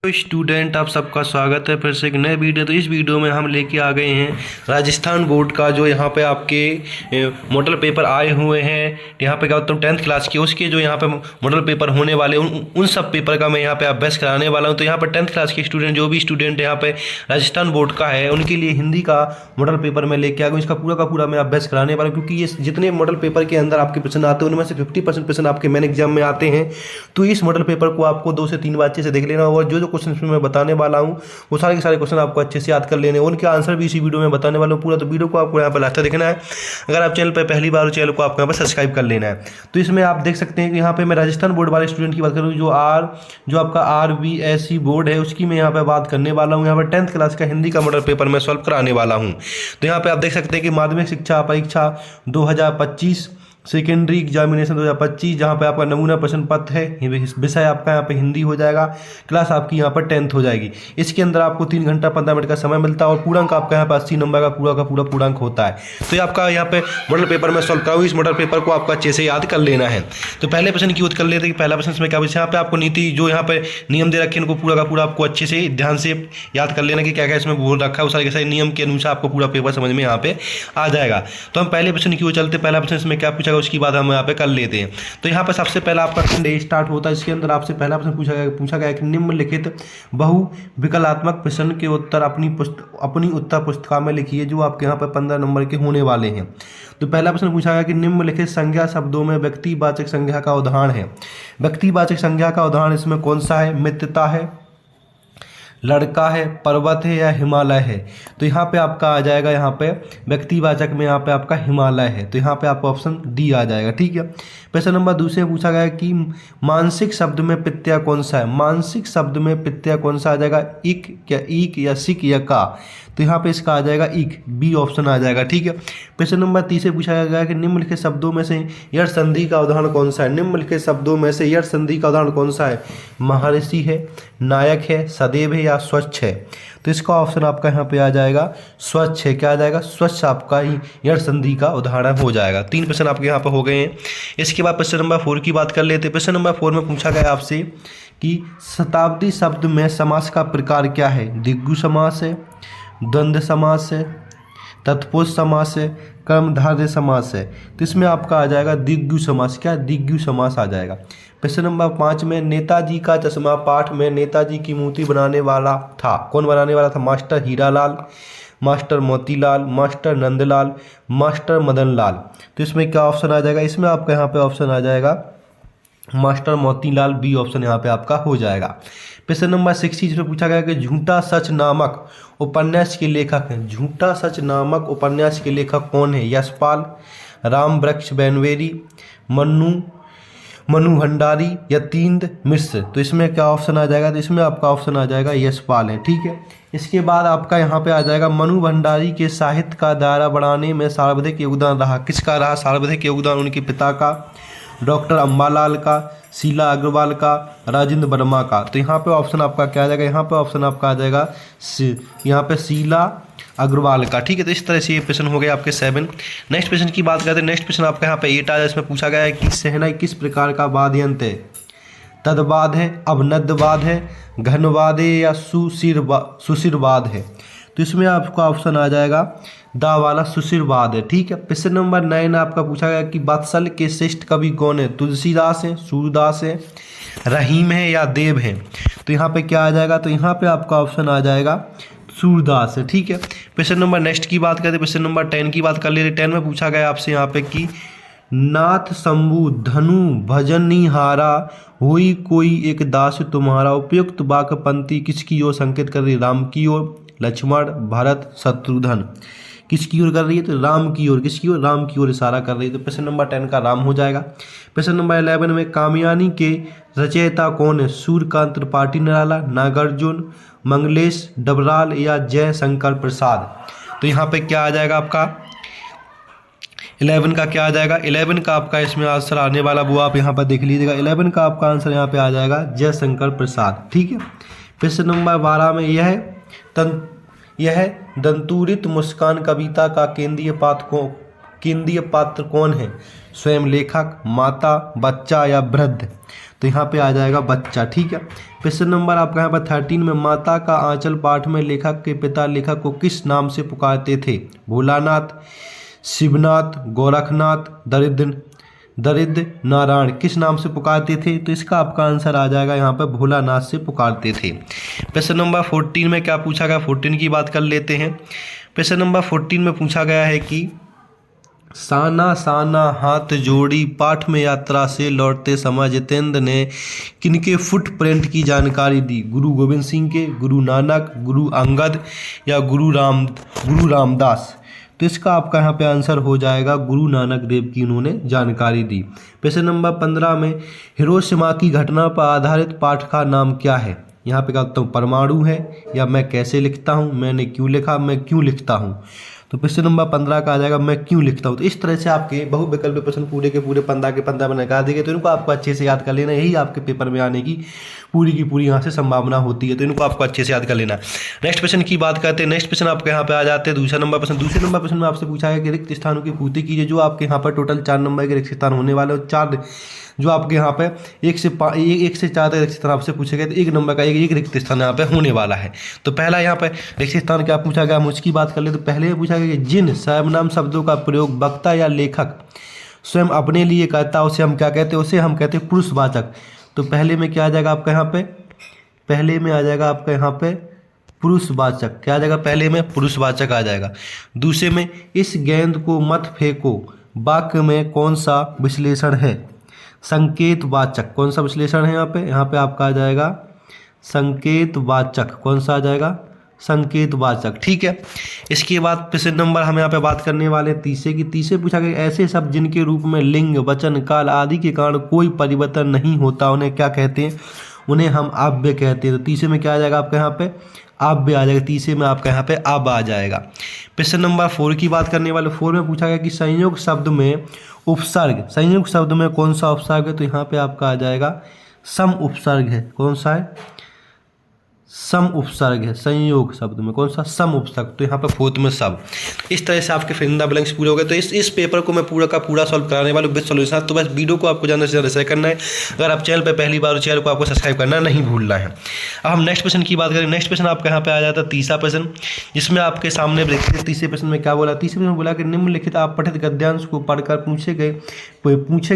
तो स्टूडेंट आप सबका स्वागत है फिर से एक नए वीडियो। तो इस वीडियो में हम लेके आ गए हैं राजस्थान बोर्ड का जो यहाँ पे आपके मॉडल पेपर आए हुए हैं। यहाँ पे क्या होता है 10th क्लास के उसके जो यहाँ पे मॉडल पेपर होने वाले उन सब पेपर का मैं यहाँ पे अभ्यास कराने वाला हूँ। तो यहाँ पर 10th क्लास के स्टूडेंट जो भी स्टूडेंट यहाँ पे राजस्थान बोर्ड का है उनके लिए हिंदी का मॉडल पेपर मैं लेके आ गया। इसका पूरा का पूरा मैं अभ्यास कराने वाला हूँ क्योंकि ये जितने मॉडल पेपर के अंदर आपके प्रश्न आते हैं उनमें से 50% प्रश्न आपके मेन एग्जाम में आते हैं। तो इस मॉडल पेपर को आपको 2 से 3 बार अच्छे से देख लेना और जो क्वेश्चन मैं बताने वाला हूं वो सारे के सारे क्वेश्चन आपको अच्छे से याद कर लेने हैं। उनके आंसर भी इसी वीडियो में बताने वाला हूं पूरा। तो वीडियो को आपको यहाँ पर लास्ट तक देखना है। अगर आप चैनल पर पहली बार हो चैनल को आपको यहाँ पर सब्सक्राइब कर लेना है। तो इसमें आप देख सकते हैं कि यहाँ पे मैं राजस्थान बोर्ड वाले स्टूडेंट की बात करूँ जो आपका RBSE बोर्ड है उसकी मैं यहाँ पर बात करने वाला हूँ। यहाँ पर 10th क्लास का हिंदी का मॉडल पेपर मैं सॉल्व कराने वाला हूँ। तो यहाँ पर आप देख सकते हैं कि माध्यमिक शिक्षा परीक्षा 2025 सेकेंडरी एग्जामिनेशन 2025 जहाँ पे आपका नमूना प्रश्न पत्र है, विषय आपका यहाँ पे हिंदी हो जाएगा, क्लास आपकी यहाँ पर 10th हो जाएगी। इसके अंदर आपको 3 घंटा 15 मिनट का समय मिलता है और पूर्णांक आपका यहाँ पर 80 नंबर का पूरा पूर्णांक होता है। तो ये आपका यहाँ पे मॉडल पेपर में सॉल्व कराऊँ। इस मॉडल पेपर को आपको अच्छे से याद कर लेना है। तो पहले प्रश्न की बात कर लेते हैं कि पहला प्रश्न इसमें क्या पूछा। यहाँ पे आपको नीति जो यहाँ पे नियम दे रखे हैं उनको पूरा का पूरा आपको अच्छे से ध्यान से याद कर लेना कि क्या क्या इसमें बोल रखा है। उस सारे के सारे नियम के अनुसार आपको पूरा पेपर समझ में यहाँ पे आ जाएगा। तो हम पहले प्रश्न की ओर चलते। पहला प्रश्न इसमें क्या पूछा उसकी बात हम यहाँ पे कर लेते हैं। तो यहाँ पर सबसे पहला आपका खंड ए स्टार्ट होता है। इसके अंदर आपसे पहला प्रश्न पूछा गया कि निम्नलिखित बहु विकलात्मक प्रश्न के उत्तर अपनी उत्तर पुस्तिका में लिखिए जो आपके यहाँ पर 15 नंबर के होने वाले हैं। तो पहला प्रश्न पूछा गया कि निम्नलिखित संज्ञा शब्दों में व्यक्तिवाचक संज्ञा का उदाहरण है। व्यक्तिवाचक संज्ञा का उदाहरण इसमें कौन सा है? मित्रता है, लड़का है, पर्वत है या हिमालय है। तो यहाँ पे आपका आ जाएगा यहाँ पे व्यक्तिवाचक में यहाँ पे आपका हिमालय है। तो यहाँ पे आपको ऑप्शन डी आ जाएगा। ठीक है। प्रश्न नंबर दूसरे पूछा गया कि मानसिक शब्द में प्रत्यय कौन सा है। मानसिक शब्द में प्रत्यय कौन सा आ जाएगा? ईक या सिक या का। तो यहाँ पे इसका आ जाएगा ईक, बी ऑप्शन आ जाएगा। ठीक है। प्रश्न नंबर तीसरे पूछा गया कि निम्नलिखित शब्दों में से यड़ संधि का उदाहरण कौन सा है। निम्नलिखित शब्दों में से यड़ संधि का उदाहरण कौन सा है? महर्षि है, नायक है, सदैव है या स्वच्छ है। तो इसका ऑप्शन आपका यहाँ पे आ जाएगा स्वच्छ है। क्या आ जाएगा? स्वच्छ आपका ही यड़ संधि का उदाहरण हो जाएगा। 3 प्रश्न आपके यहाँ पे हो गए हैं। इसके बाद प्रश्न नंबर 4 की बात कर लेते हैं। प्रश्न नंबर 4 में पूछा गया आपसे कि शताब्दी शब्द में समास का प्रकार क्या है? द्विगु समास है, द्वंद्व समास है, तत्पुरुष समास है, कर्मधारय समास है। तो इसमें आपका आ जाएगा द्विगु समास। क्या? द्विगु समास आ जाएगा। प्रश्न नंबर 5 में नेताजी का चश्मा पाठ में नेताजी की मूर्ति बनाने वाला था। कौन बनाने वाला था? Master Hiralal, master Motilal, master Nandlal, master Madanlal. तो इसमें क्या ऑप्शन आ जाएगा? इसमें आपका यहाँ पे ऑप्शन आ जाएगा मास्टर मोतीलाल, बी ऑप्शन यहाँ पे आपका हो जाएगा। प्रश्न नंबर 6 जिसमें पूछा गया कि झूठा सच नामक उपन्यास के लेखक हैं। झूठा सच नामक उपन्यास के लेखक कौन है? यशपाल, राम वृक्ष बैनवेरी, मनु भंडारी, यतीन्द्र मिश्र। तो इसमें क्या ऑप्शन आ जाएगा? तो इसमें आपका ऑप्शन आ जाएगा यशपाल है। ठीक है। इसके बाद आपका यहाँ पे आ जाएगा मनु भंडारी के साहित्य का दायरा बढ़ाने में सर्वाधिक योगदान रहा। किसका रहा सर्वाधिक योगदान? उनके पिता का, डॉक्टर अम्बालाल का, शीला अग्रवाल का, राजेंद्र वर्मा का। तो यहाँ पे ऑप्शन आपका क्या आ जाएगा? यहाँ पे ऑप्शन आपका आ जाएगा यहाँ पे शीला अग्रवाल का। ठीक है। तो इस तरह से ये प्रश्न हो गए आपके 7। नेक्स्ट प्रश्न की बात करते हैं। नेक्स्ट प्रश्न आपका यहाँ पे 8 आ जाए। इसमें पूछा गया है कि शहनाई किस प्रकार का वाद्य यंत्र है? तदवाद है, अवनदवाद है, घनवाद है या सुशिरवाद है। तो इसमें आपका ऑप्शन आ जाएगा दा वाला सुशिरवाद है। ठीक है। प्रश्न नंबर 9 आपका पूछा गया कि वात्सल के श्रेष्ठ कवि कौन है? तुलसीदास है, सूरदास है, रहीम है या देव है। तो यहाँ पे क्या आ जाएगा? तो यहाँ पे आपका ऑप्शन आ जाएगा सूरदास है। ठीक है। प्रश्न नंबर नेक्स्ट की बात करते। प्रश्न नंबर 10 की बात कर ले रहे। 10 में पूछा गया आपसे यहाँ पे कि नाथ शंभु धनु भजनी हारा हुई कोई एक दास तुम्हारा। उपयुक्त वाक्य पंक्ति किसकी ओर संकेत कर रही? राम की ओर, लक्ष्मण, भरत, शत्रुघ्न। किसकी ओर कर रही है? तो राम की ओर। किसकी ओर? राम की ओर इशारा कर रही है। तो प्रश्न नंबर 10 का राम हो जाएगा। प्रश्न नंबर 11 में कामयानी के रचयिता कौन है? सूर्यकांत त्रिपाठी निराला, नागार्जुन, मंगलेश डबराल या जय शंकर प्रसाद। तो यहाँ पे क्या आ जाएगा आपका 11 का क्या आ जाएगा? 11 का आपका इसमें आंसर आने वाला वो आप यहाँ पर देख लीजिएगा। 11 का आपका आंसर यहाँ पे आ जाएगा जयशंकर प्रसाद। ठीक है। प्रश्न नंबर 12 में यह दंतुरित मुस्कान कविता का केंद्रीय पात्र कौन है? स्वयं लेखक, माता, बच्चा या वृद्ध। तो यहाँ पे आ जाएगा बच्चा। ठीक है, क्वेश्चन नंबर आपका यहाँ पर 13 में माता का आंचल पाठ में लेखक के पिता लेखक को किस नाम से पुकारते थे? भोलानाथ, शिवनाथ, गोरखनाथ, दरिद्र नारायण, किस नाम से पुकारते थे? तो इसका आपका आंसर आ जाएगा यहाँ पर भोलानाथ से पुकारते थे। क्वेश्चन नंबर 14 में क्या पूछा गया? 14 की बात कर लेते हैं। क्वेश्चन नंबर 14 में पूछा गया है कि साना साना हाथ जोड़ी पाठ में यात्रा से लौटते समय जितेंद्र ने किनके फुटप्रिंट की जानकारी दी? गुरु गोविंद सिंह के, गुरु नानक, गुरु अंगद या गुरु रामदास? तो इसका आपका यहाँ पे आंसर हो जाएगा गुरु नानक देव की उन्होंने जानकारी दी। क्वेश्चन नंबर 15 में हिरोशिमा की घटना पर आधारित पाठ का नाम क्या है? यहाँ पे क्या होता हूँ, परमाणु है, या मैं कैसे लिखता हूँ, मैंने क्यों लिखा, मैं क्यों लिखता हूँ? तो क्वेश्चन नंबर 15 का आ जाएगा मैं क्यों लिखता हूँ। तो इस तरह से आपके बहुविकल्पीय प्रश्न पूरे के पूरे 15 के 15 में निकाल देंगे। तो इनको आपको अच्छे से याद कर लेना, यही आपके पेपर में आने की पूरी यहाँ से संभावना होती है। तो इनको आपको अच्छे से याद कर लेना। नेक्स्ट क्वेश्चन की बात करते हैं। नेक्स्ट क्वेश्चन आपके यहाँ पे आ जाते हैं दूसरे नंबर प्रश्न में आपसे पूछा है कि रिक्त स्थानों की पूर्ति कीजिए। जो आपके यहाँ पर टोटल 4 नंबर के रिक्त स्थान होने वाले, और 4 जो आपके यहाँ पे 1 से 4 तक रिक्त स्थान आपसे पूछे गए, तो 1 नंबर का एक रिक्त स्थान यहाँ पे होने वाला है। तो पहला यहाँ पे रिक्त स्थान क्या पूछा गया, हम उसकी बात कर ले। तो पहले पूछा गया कि जिन सर्वनाम शब्दों का प्रयोग वक्ता या लेखक स्वयं अपने लिए करता है उसे हम क्या कहते हैं? उसे हम कहते हैं पुरुषवाचक। तो पहले में क्या आ जाएगा आपका यहाँ पे, पहले में आ जाएगा आपका यहाँ पे पुरुषवाचक। क्या आ जाएगा? पहले में पुरुषवाचक आ जाएगा। दूसरे में इस गेंद को मत फेंको वाक्य में कौन सा विश्लेषण है? संकेतवाचक। कौन सा विश्लेषण है यहाँ पे? यहाँ पे आपका आ जाएगा संकेतवाचक। कौन सा आ जाएगा? संकेतवाचक। ठीक है, इसके बाद प्रश्न नंबर हम यहाँ पे बात करने वाले हैं तीसरे की। तीसरे पूछा गया ऐसे शब्द जिनके रूप में लिंग, वचन, काल आदि के कारण कोई परिवर्तन नहीं होता उन्हें क्या कहते हैं? उन्हें हम आव्य कहते हैं। तो तीसरे में क्या आ जाएगा आपका यहाँ पे? आव्य आ जाएगा। तीसरे में आपका यहाँ पे अब आ जाएगा। प्रश्न नंबर 4 की बात करने वाले। 4 में पूछा गया कि संयोग शब्द में उपसर्ग, संयोग शब्द में कौन सा उपसर्ग है? तो यहाँ पे आपका आ जाएगा सम उपसर्ग है। कौन सा है? सम उपसर्ग है। संयोग शब्द में कौन सा? सम उपसर्ग। तो यहाँ पर 4th में सब। इस तरह से आपके फिल इन द ब्लैंक्स पूरे हो गए। तो इस पेपर को मैं पूरा का पूरा सॉल्व कराने वाला हूँ विद सॉल्यूशन। तो बस वीडियो को आपको ज़्यादा से ज़्यादा शेयर करना है। अगर आप चैनल पर पहली बार, चैनल को आपको सब्सक्राइब करना नहीं भूलना है। अब हम नेक्स्ट क्वेश्चन की बात करें। नेक्स्ट क्वेश्चन आपके यहाँ पे आ जाता है तीसरा प्रश्न, जिसमें आपके सामने देखिए तीसरे प्रश्न में क्या बोला। तीसरे प्रश्न में बोला कि निम्नलिखित आप पठित गद्यांश को पढ़कर पूछे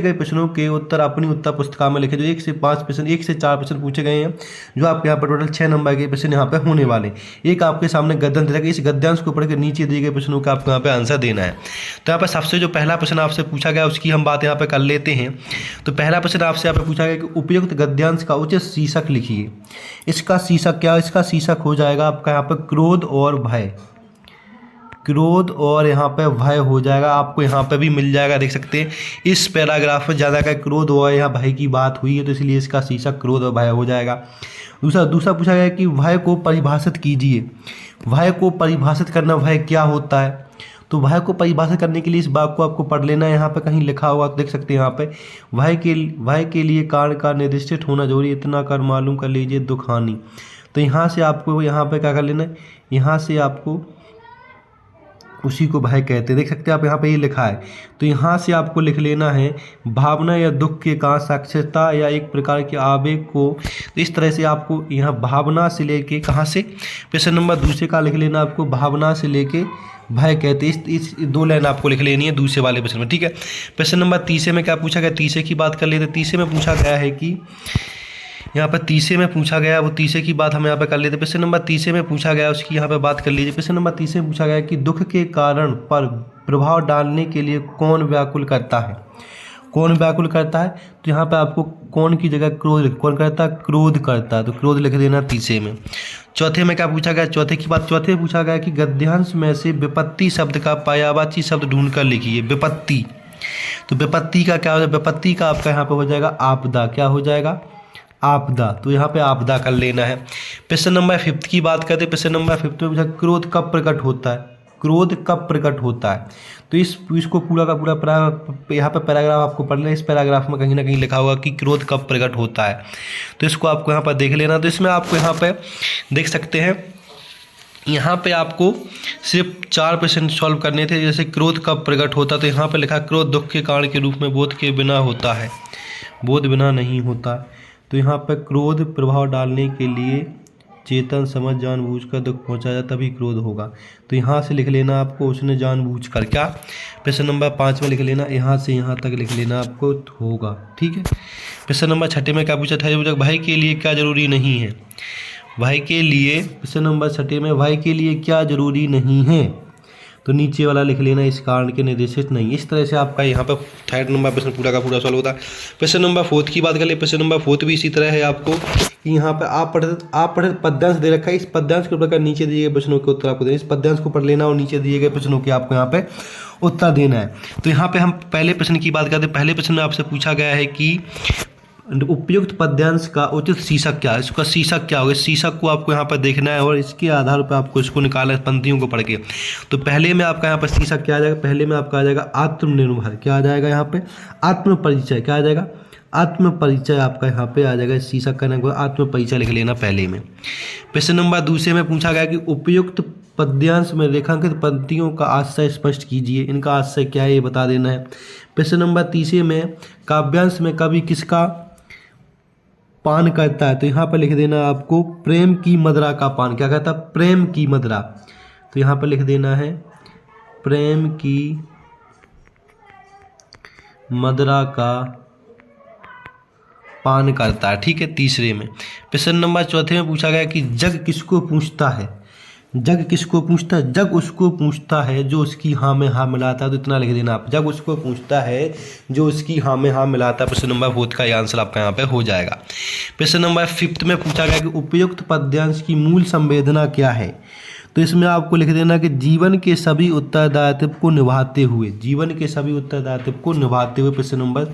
गए प्रश्नों के उत्तर अपनी उत्तर पुस्तिका में लिखे। जो 1 से 5 प्रश्न, 1 से 4 प्रश्न पूछे गए हैं, जो आपके यहाँ पर टोटल 6 नंबर के प्रश्न यहाँ पे होने वाले। एक आपके सामने गद्यांश दिया, इस गद्यांश को पढ़ के नीचे दिए गए प्रश्नों का आपको यहाँ पे आंसर देना है। तो यहाँ पर सबसे जो पहला प्रश्न आपसे पूछा गया उसकी हम बात यहाँ पे कर लेते हैं। तो पहला प्रश्न आपसे यहाँ पे पूछा गया कि उपयुक्त गद्यांश का उचित शीर्षक लिखिए। इसका शीर्षक क्या? इसका शीर्षक हो जाएगा आपका यहाँ पे क्रोध और भय। क्रोध और यहाँ पे भय हो जाएगा। आपको यहाँ पे भी मिल जाएगा, देख सकते हैं इस पैराग्राफ में ज़्यादा का क्रोध और यहाँ भय की बात हुई है, तो इसलिए इसका शीर्षक क्रोध और भय हो जाएगा। दूसरा पूछा गया कि भय को परिभाषित कीजिए। भय को परिभाषित करना, भय क्या होता है? तो भय को परिभाषित करने के लिए इस बात को आपको पढ़ लेना है। यहाँ पे कहीं लिखा हुआ तो देख सकते हैं यहाँ पे भय के लिए कारण का निर्दिष्ट होना जरूरी, इतना कर मालूम कर लीजिए दुख हानि। तो यहाँ से आपको यहाँ पे क्या कर लेना है, यहाँ से आपको उसी को भय कहते हैं। देख सकते हैं आप यहाँ पे ये लिखा है। तो यहाँ से आपको लिख लेना है भावना या दुख के कारण साक्षरता या एक प्रकार के आवेग को। तो इस तरह से आपको यहाँ भावना से लेके कहाँ से, प्रश्न नंबर दूसरे का लिख लेना आपको भावना से लेके भय कहते हैं। इस 2 लाइन आपको लिख लेनी है दूसरे वाले प्रश्न में। ठीक है, प्रश्न नंबर तीसरे में क्या पूछा गया? तीसरे की बात कर लेते। तीसरे में पूछा गया है कि यहाँ पर तीसरे में पूछा गया, वो तीसरे की बात हम यहाँ पे कर लेते। प्रश्न नंबर तीसरे में पूछा गया उसकी यहाँ पे बात कर लीजिए। प्रश्न नंबर तीसरे में पूछा गया कि दुख के कारण पर प्रभाव डालने के लिए कौन व्याकुल करता है? कौन व्याकुल करता है? तो यहाँ पे आपको कौन की जगह क्रोध, कौन करता है? क्रोध करता है। तो क्रोध लिख देना तीसरे में। चौथे में क्या पूछा गया? चौथे की बात, चौथे में पूछा गया कि गद्यांश में से विपत्ति शब्द का पर्यायवाची शब्द ढूंढ कर लिखिए। विपत्ति, तो विपत्ति का क्या हो जाएगा? विपत्ति का आपका यहाँ पे हो जाएगा आपदा। क्या हो जाएगा? आपदा। तो यहाँ पे आपदा कर लेना है। प्रश्न नंबर 5 की बात करते हैं। प्रश्न नंबर 5 में पूछा क्रोध कब प्रकट होता है? क्रोध कब प्रकट होता है? तो इसको पूरा का पूरा यहाँ पे पैराग्राफ आपको पढ़ लेना। इस पैराग्राफ में कहीं ना कहीं लिखा होगा कि क्रोध कब प्रकट होता है, तो इसको आपको यहाँ पर देख लेना। तो इसमें आपको यहाँ पे देख सकते हैं, यहाँ पे आपको सिर्फ 4 प्रश्न सॉल्व करने थे। जैसे क्रोध कब प्रकट होता, तो यहाँ पे लिखा क्रोध दुख के कारण के रूप में बोध के बिना होता है, बोध बिना नहीं होता। तो यहाँ पर क्रोध प्रभाव डालने के लिए चेतन समझ जानबूझकर दुख पहुँचाया तभी क्रोध होगा। तो यहाँ से लिख लेना आपको उसने जानबूझकर क्या। प्रश्न नंबर 5 में लिख लेना यहाँ से यहाँ तक लिख लेना आपको होगा। ठीक है। प्रश्न नंबर 6 में क्या पूछा था, भाई के लिए क्या जरूरी नहीं है। भाई के लिए, प्रश्न नंबर 6 में भाई के लिए क्या जरूरी नहीं है, तो नीचे वाला लिख लेना इस कारण के निर्देशित नहीं। इस तरह से आपका यहाँ पर 3rd नंबर प्रश्न पूरा का पूरा सॉल्व होता है। प्रश्न नंबर 4 की बात कर ले। प्रश्न नंबर 4 भी इसी तरह है आपको कि यहाँ पर आप पढ़ित पद्यांश दे रखा है। इस पद्यांश के ऊपर नीचे दिए गए प्रश्नों के उत्तर आपको देना। इस पद्यांश को पढ़ लेना और नीचे दिए गए प्रश्नों के आपको यहाँ पे उत्तर देना है। तो यहाँ पे हम पहले प्रश्न की बात करते हैं। पहले प्रश्न में आपसे पूछा गया है कि उपयुक्त पद्यांश का उचित शीर्षक क्या है। इसका शीर्षक क्या होगा, शीर्षक को आपको यहाँ पर देखना है और इसके आधार पर आपको इसको निकालना है पंक्तियों को पढ़ के। तो पहले में आपका यहाँ पर शीर्षक क्या आ जाएगा, पहले में आपका आ जाएगा आत्मनिर्भर, क्या आ जाएगा यहाँ पे आत्मपरिचय, क्या आ जाएगा आत्मपरिचय आपका यहाँ पे आ जाएगा। शीर्षक का नाम आत्मपरिचय लिख लेना पहले में। प्रश्न नंबर 2 में पूछा गया कि उपयुक्त पद्यांश में रेखांकित पंक्तियों का आशय स्पष्ट कीजिए। इनका आशय क्या है ये बता देना है। प्रश्न नंबर 3 में काव्यांश में कवि किसका पान करता है, तो यहाँ पर लिख देना आपको प्रेम की मदिरा का पान। क्या कहता है, प्रेम की मदिरा। तो यहाँ पर लिख देना है प्रेम की मदिरा का पान करता है। ठीक है। 3 में। प्रश्न नंबर 4 में पूछा गया कि जग किसको पूछता है। जग किसको पूछता है, जग उसको पूछता है जो उसकी हाँ में हाँ मिलाता है। तो इतना लिख देना आप, जग उसको पूछता है जो उसकी हाँ में हाँ मिलाता है। प्रश्न नंबर 4 का ये आंसर आपका यहाँ पे हो जाएगा। प्रश्न नंबर 5 में पूछा गया कि उपयुक्त पद्यांश की मूल संवेदना क्या है, तो इसमें आपको लिख देना कि जीवन के सभी उत्तरदायित्व को निभाते हुए, जीवन के सभी उत्तरदायित्व को निभाते हुए। प्रश्न नंबर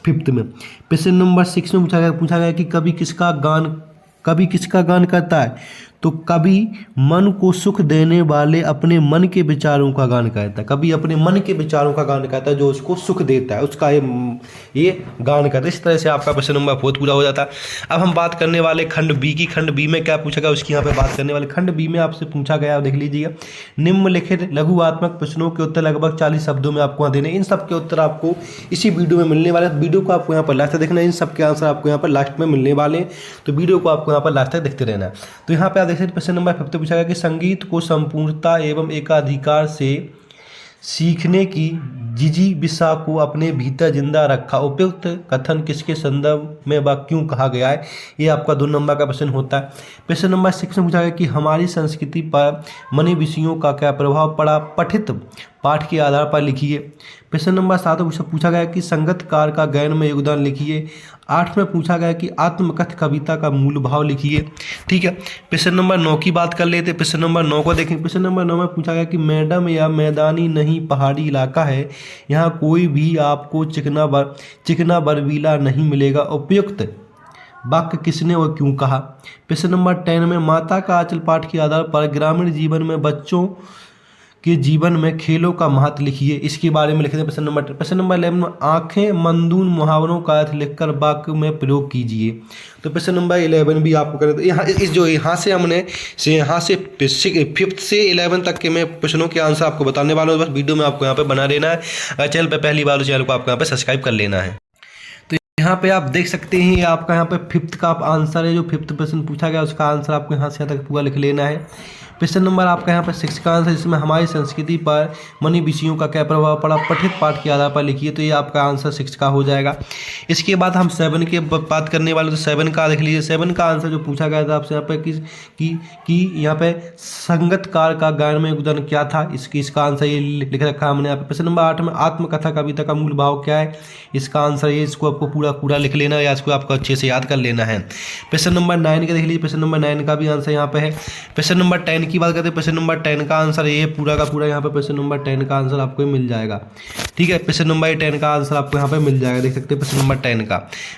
5 में। प्रश्न नंबर 6 में पूछा गया कि कवि किसका गान करता है, तो कवि मन को सुख देने वाले अपने मन के विचारों का गान करता है। कवि अपने मन के विचारों का गान करता है जो उसको सुख देता है, उसका ये गान करता है। इस तरह से आपका प्रश्न नंबर 4 पूरा हो जाता है। अब हम बात करने वाले खंड बी की। खंड बी में क्या पूछा गया उसकी यहाँ पे बात करने वाले। खंड बी में आपसे पूछा गया, देख लीजिएगा, निम्नलिखित लघुआत्मक प्रश्नों के उत्तर लगभग 40 शब्दों में आपको देने। इन सब के उत्तर आपको इसी वीडियो में मिलने वाले। वीडियो को आपको यहाँ पर लास्ट तक देखना है। इन सब के आंसर आपको यहाँ पर लास्ट में मिलने वाले हैं, तो वीडियो को आपको यहाँ पर लास्ट तक देखते रहना है। तो यहाँ पे आप देख सकते प्रश्न नंबर 5 पूछा गया कि संगीत को संपूर्णता एवं एकाधिकार से सीखने की जिजीविषा को अपने भीतर जिंदा रखा। उपयुक्त कथन किसके संदर्भ में व क्यों कहा गया है, ये आपका 2 नंबर का प्रश्न होता है। प्रश्न नंबर 6 में पूछा गया कि हमारी संस्कृति पर मनी विषयों का क्या प्रभाव पड़ा, पठित पाठ के आधार पर लिखिए। प्रश्न नंबर 7 में पूछा गया कि संगतकार का गायन में योगदान लिखिए। 8 में पूछा गया कि आत्मकथ कविता का मूल भाव लिखिए। ठीक है। प्रश्न नंबर 9 की बात कर लेते। प्रश्न नंबर 9 को देखें। प्रश्न नंबर 9 में पूछा गया कि मैडम या मैदानी नहीं पहाड़ी इलाका है, यहाँ कोई भी आपको चिकना बर्फीला नहीं मिलेगा। उपयुक्त वाक्य किसने और क्यों कहा। प्रश्न नंबर 10 में माता का आंचल पाठ के आधार पर ग्रामीण जीवन में बच्चों के जीवन में खेलों का महत्व लिखिए, इसके बारे में लिखते हैं। प्रश्न नंबर 11 में आंखें मंदून मुहावरों का अर्थ लिखकर वाक्य में प्रयोग कीजिए। तो प्रश्न नंबर 11 भी आपको करें। तो यहाँ से हमने 5th से 11 तक के मैं प्रश्नों के आंसर आपको बताने वाला हूँ। बस वीडियो में आपको यहाँ पे बना लेना है। अगर चैनल पर पहली बार, चैनल को आपको यहाँ पे सब्सक्राइब कर लेना है। तो यहाँ पे आप देख सकते हैं, ये आपका यहाँ पे 5th का आंसर है। जो 5th प्रश्न पूछा गया उसका आंसर आपको यहाँ से यहाँ तक पूरा लिख लेना है। प्रश्न नंबर आपका यहाँ पर 6 का आंसर, जिसमें हमारी संस्कृति पर मनी विषयों का क्या प्रभाव पड़ा, पठित पाठ के आधार पर लिखिए। तो ये आपका आंसर 6 का हो जाएगा। इसके बाद हम 7 के बात करने वाले। तो 7 का देख लीजिए। 7 का आंसर जो पूछा गया था आपसे यहाँ पे कि यहाँ पे संगतकार का गायन में योगदान क्या था, इसका आंसर ये लिख रखा हमने यहाँ पे। प्रश्न नंबर 8 में आत्मकथा कविता का मूल भाव क्या है, इसका आंसर ये, इसको आपको पूरा लिख लेना है या इसको आपको अच्छे से याद कर लेना है। प्रश्न नंबर 9 का देख लीजिए। प्रश्न नंबर 9 का भी आंसर यहाँ पे है। प्रश्न नंबर 10 की बात करते हैं। प्रश्न नंबर 10 का आंसर ये पूरा का पूरा यहाँ पे प्रश्न नंबर 10 का आंसर आपको मिल जाएगा। ठीक है। प्रश्न नंबर 10 का आंसर आपको यहाँ पे मिल जाएगा, देख सकते हैं प्रश्न नंबर 10 का।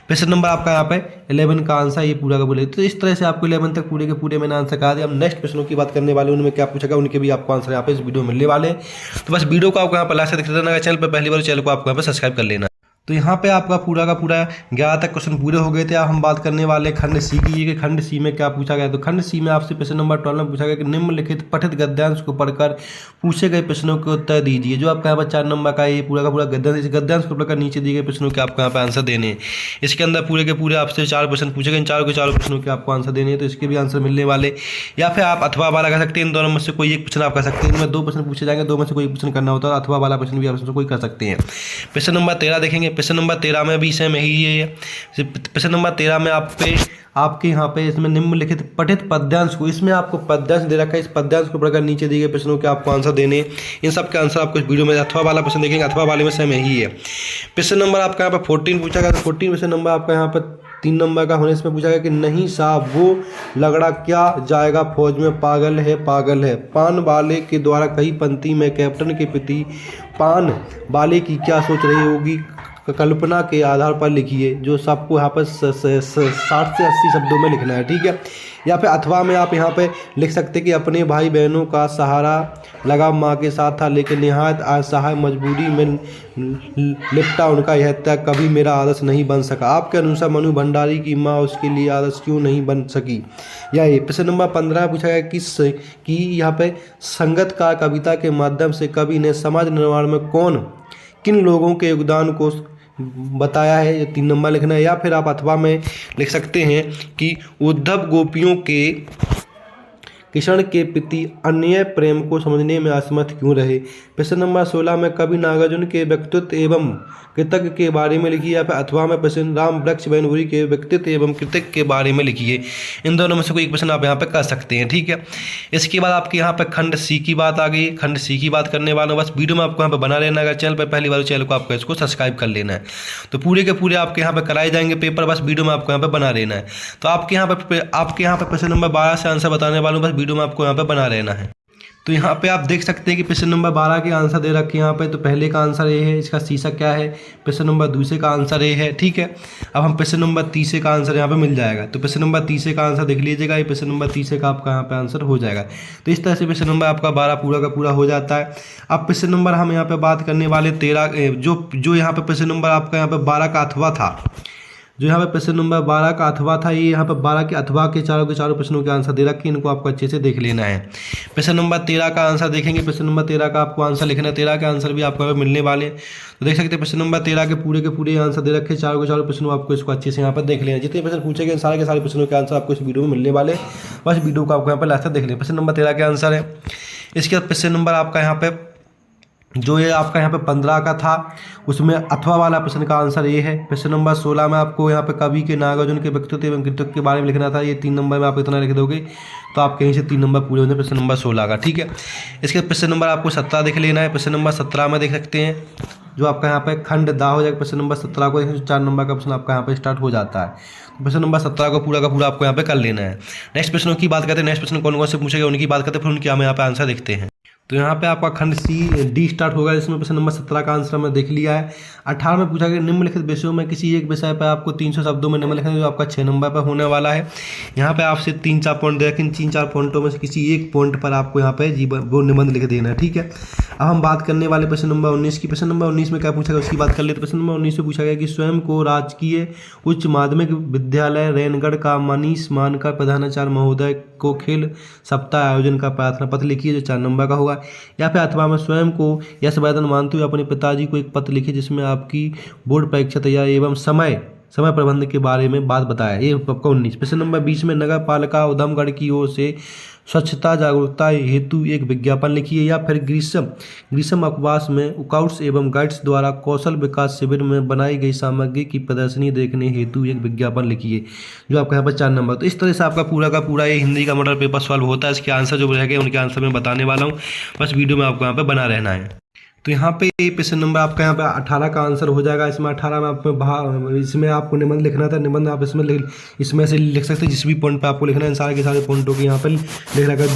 प्रश्न नंबर आपका यहाँ पे 11 का आंसर ये पूरा का पूरा। तो इस तरह से आपको 11 तक पूरे के पूरे मैंने आंसर कहा दिया। हम नेक्स्ट प्रश्नों की बात करने वाले, उनमें क्या पूछा गया उनके भी आपको आंसर यहाँ पे इस वीडियो में मिलने वाले। तो बस वीडियो को आपको यहाँ पर लास्ट तक देख लेना। चैनल पर पहली बार, चैनल को आपको यहाँ पे सब्सक्राइब कर लेना। तो यहाँ पे आपका पूरा का पूरा 11 तक क्वेश्चन पूरे हो गए थे। अब हम बात करने वाले खंड सी की कि खंड सी में क्या पूछा गया। तो खंड सी में आपसे प्रश्न नंबर 12 में पूछा गया कि निम्नलिखित पठित गद्यांश को पढ़कर पूछे गए प्रश्नों के उत्तर दीजिए। जो आपका यहाँ पर 4 नंबर का ये पूरा का पूरा गद्यांश, इस गद्यांश को पढ़कर नीचे दिए गए प्रश्नों के आपको यहाँ पर आंसर देने हैं। इसके अंदर पूरे के पूरे आपसे 4 प्रश्न पूछे गए, इन चारों के चारों प्रश्नों के आपको आंसर देने हैं। तो इसके भी आंसर मिलने वाले, या फिर आप अथवा वाला कर सकते हैं। इन दोनों में से कोई एक प्रश्न आप कर सकते हैं। इनमें 2 प्रश्न पूछे जाएंगे, 2 में से कोई प्रश्न करना होता है। अथवा वाला प्रश्न भी आप कोई कर सकते हैं। प्रश्न नंबर 13 देखेंगे। प्रश्न नंबर 13 में भी सेम यही है। प्रश्न नंबर 13 में आपके यहाँ पे इसमें निम्नलिखित पठित पद्यांश को, इसमें आपको पद्यांश दे रखा है, इस पद्यांश को पढ़कर नीचे दिए गए प्रश्नों के आपको आंसर देने। इन सब के आंसर आपको इस वीडियो में अथवा वाला प्रश्न देखेंगे, अथवा वाले में सेम यही है। प्रश्न नंबर आपका यहाँ पे 14 पूछा गया। तो 14 प्रश्न नंबर आपका यहाँ पर 3 नंबर का होने, इसमें पूछा गया कि नहीं साहब वो लगड़ा क्या जाएगा फौज में, पागल है पागल है। पान वाले के द्वारा कही पंक्ति में कैप्टन के प्रति पान वाले की क्या सोच रही होगी, कल्पना के आधार पर लिखिए। जो सबको यहाँ पर 60 से 80 शब्दों में लिखना है, ठीक है। या फिर अथवा में आप यहाँ पे लिख सकते कि अपने भाई बहनों का सहारा लगा माँ के साथ था, लेकिन निहायत असहाय मजबूरी में लिपटा उनका यह त्याग, कभी मेरा आदर्श नहीं बन सका। आपके अनुसार मनु भंडारी की माँ उसके लिए आदर्श क्यों नहीं बन सकी। या ये प्रश्न नंबर 15 पूछा गया कि यहाँ पे संगत का कविता के माध्यम से कवि ने समाज निर्माण में किन लोगों के योगदान को बताया है। ये 3 नंबर लिखना है। या फिर आप अथवा में लिख सकते हैं कि उद्धव गोपियों के किशन के प्रति अन्य प्रेम को समझने में असमर्थ क्यों रहे। प्रश्न नंबर 16 में कवि नागार्जुन के व्यक्तित्व एवं कृतज्ञ के बारे में लिखिए। या फिर अथवा में प्रश्न राम वृक्ष बैनपुरी के व्यक्तित्व एवं कृतज्ञ के बारे में लिखिए। इन दोनों में से कोई एक प्रश्न आप यहाँ पे कर सकते हैं, ठीक है। इसके बाद आपके यहाँ पे खंड सी की बात आ गई। खंड सी की बात करने वालों, बस वीडियो में आपको यहाँ पे बना लेना है। अगर चैनल पर पहली बार चैनल को आपको इसको सब्सक्राइब कर लेना है। तो पूरे के पूरे आपके यहाँ पे कराए जाएंगे पेपर, बस वीडियो में आपको यहाँ पे बना लेना है। तो आपके यहाँ पे प्रश्न नंबर 12 से आंसर बताने वालों, बस वीडियो में आपको यहाँ पे बना लेना है। तो यहाँ पे आप देख सकते हैं कि प्रश्न नंबर 12 के आंसर दे रखे हैं यहाँ पे। तो पहले का आंसर ये है, इसका शीर्षक क्या है। प्रश्न नंबर दूसरे का आंसर ये है, ठीक है। अब हम प्रश्न नंबर 30 का आंसर यहाँ पे मिल जाएगा। तो प्रश्न नंबर 30 का आंसर देख लीजिएगा। ये प्रश्न नंबर 30 का आपका यहाँ पे आंसर हो जाएगा। तो इस तरह से प्रश्न नंबर आपका 12 पूरा का पूरा हो जाता है। अब प्रश्न नंबर हम यहाँ पे बात करने वाले 13 जो यहाँ पे प्रश्न नंबर आपका यहाँ पे 12 का अथवा था, जो यहाँ पे प्रश्न नंबर 12 का अथवा था, ये यहाँ पर 12 के अथवा के चारों प्रश्नों के आंसर दे रखे हैं। इनको आपको अच्छे से देख लेना है। प्रश्न नंबर 13 का आंसर देखेंगे। प्रश्न नंबर 13 का आपको आंसर लिखना है। 13 के आंसर भी आपको मिलने वाले। तो देख सकते हैं प्रश्न नंबर 13 के पूरे आंसर दे रखे हैं। चारों के चारों प्रश्नों आपको इसको अच्छे से यहाँ पर देख लेना। जितने प्रश्न पूछे गए सारे के सारे प्रश्नों के आंसर आपको इस वीडियो में मिलने वाले, बस वीडियो को आपको यहाँ पर लास्ट तक देख लें। प्रश्न नंबर 13 के आंसर है। इसके बाद प्रश्न नंबर आपका यहाँ पे जो ये आपका यहाँ पे 15 का था, उसमें अथवा वाला प्रश्न का आंसर ये है। प्रश्न नंबर 16 में आपको यहाँ पे कवि के नागार्जुन के व्यक्तित्व एवं कृतित्व के बारे में लिखना था। ये 3 नंबर में आप इतना लिख दोगे तो आप कहीं से 3 नंबर पूरे होंगे प्रश्न नंबर 16 का, ठीक है। इसके प्रश्न नंबर आपको 17 देख लेना है। प्रश्न नंबर 17 में देख सकते हैं जो आपका यहाँ पे खंड दा हो जाएगा। प्रश्न नंबर 17 को देखें, 4 नंबर का प्रश्न आपका यहाँ पे स्टार्ट हो जाता है। प्रश्न नंबर 17 को पूरा का पूरा आपको यहाँ पे कर लेना है। नेक्स्ट प्रश्नों की बात करते हैं। नेक्स्ट प्रश्न कौन कौन से पूछेगा उनकी बात करते हैं, फिर उनके हम यहाँ पे आंसर देखते हैं। तो यहाँ पे आपका खंड डी स्टार्ट होगा, जिसमें प्रश्न नंबर 17 का आंसर हमने देख लिया है। 18 में पूछा गया निम्नलिखित विषयों में किसी एक विषय पर आपको 300 शब्दों में निम्न लिखना है, जो आपका 6 नंबर पर होने वाला है। यहाँ पे आपसे 3-4 पॉइंट दे रखे, इन 3-4 पॉइंटों में से किसी एक पॉइंट पर आपको यहाँ पे वो निबंध लिख देना है, ठीक है। अब हम बात करने वाले प्रश्न नंबर 19 की। प्रश्न नंबर 19 में क्या पूछा गया उसकी बात कर लेते। प्रश्न नंबर 19 में पूछा गया कि स्वयं को राजकीय उच्च माध्यमिक विद्यालय रैनगढ़ का मनीष मानकर प्रधानाचार्य महोदय को खेल सप्ताह आयोजन का प्रार्थना पत्र लिखिए, जो 4 नंबर का होगा। या फिर अथवा में स्वयं को यश वेदन मानते हुए अपने पिताजी को एक पत्र लिखिए, जिसमें आपकी बोर्ड परीक्षा तैयारी एवं समय प्रबंध के बारे में बात बताया। ये आपका 19। प्रश्न नंबर 20 में नगर पालिका उधमगढ़ की ओर से स्वच्छता जागरूकता हेतु एक विज्ञापन लिखिए। या फिर ग्रीष्म अवकाश में स्काउट्स एवं गाइड्स द्वारा कौशल विकास शिविर में बनाई गई सामग्री की प्रदर्शनी देखने हेतु एक विज्ञापन लिखिए, जो आपका यहाँ पर 4 नंबर। तो इस तरह से आपका पूरा का पूरा ये हिंदी का मॉडल पेपर सॉल्व होता है। इसके आंसर जो रह गए उनके आंसर मैं बताने वाला हूँ, बस वीडियो में आपको यहाँ पर बना रहना है। तो यहाँ पे प्रश्न नंबर आपका यहाँ पे 18 का आंसर हो जाएगा। इसमें 18 में आपको इसमें आपको निबंध लिखना था। निबंध आप इसमें से लिख सकते हैं, जिस भी पॉइंट पे आपको लिखना है। सारे के सारे पॉइंटों के यहाँ पे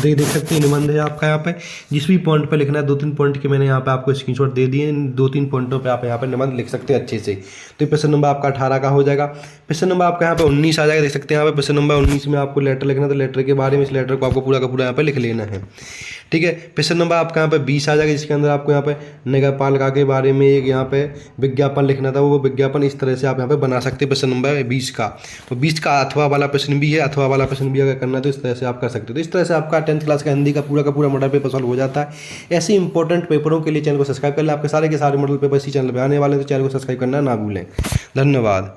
देख सकते हैं निबंध है आपका यहाँ पे। जिस भी पॉइंट पे लिखना है, 2-3 पॉइंट के मैंने यहाँ पे आपको स्क्रीनशॉट दे दिए। 2-3 पॉइंटों पे आप यहाँ पे निबंध लिख सकते हैं अच्छे से। तो प्रश्न नंबर आपका 18 का हो जाएगा। प्रश्न नंबर आपका यहाँ पे 19 आ जाएगा, देख सकते हैं यहाँ पे। प्रश्न नंबर 19 में आपको लेटर लिखना था। लेटर के बारे में इस लेटर को आपको पूरा का पूरा यहाँ पे लिख लेना है, ठीक है। प्रश्न नंबर आपका यहाँ पे 20 आ जाएगा, जिसके अंदर आपको यहाँ पे नगर पालिका के बारे में एक यहाँ पे विज्ञापन लिखना था, वो विज्ञापन इस तरह से आप यहाँ पे बना सकते हैं। प्रश्न नंबर 20 का, तो 20 का अथवा वाला प्रश्न भी है, अथवा वाला प्रश्न भी अगर करना है तो इस तरह से आप कर सकते हो। तो इस तरह से आपका 10th क्लास का हिंदी का पूरा मॉडल पेपर सॉल्व हो जाता है। ऐसे इंपॉर्टेंट पेपरों के लिए चैनल को सब्सक्राइब कर लें। आपके सारे के सारे मॉडल पेपर इसी चैनल पर आने वाले हैं, तो चैनल को सब्सक्राइब करना ना भूलें। धन्यवाद।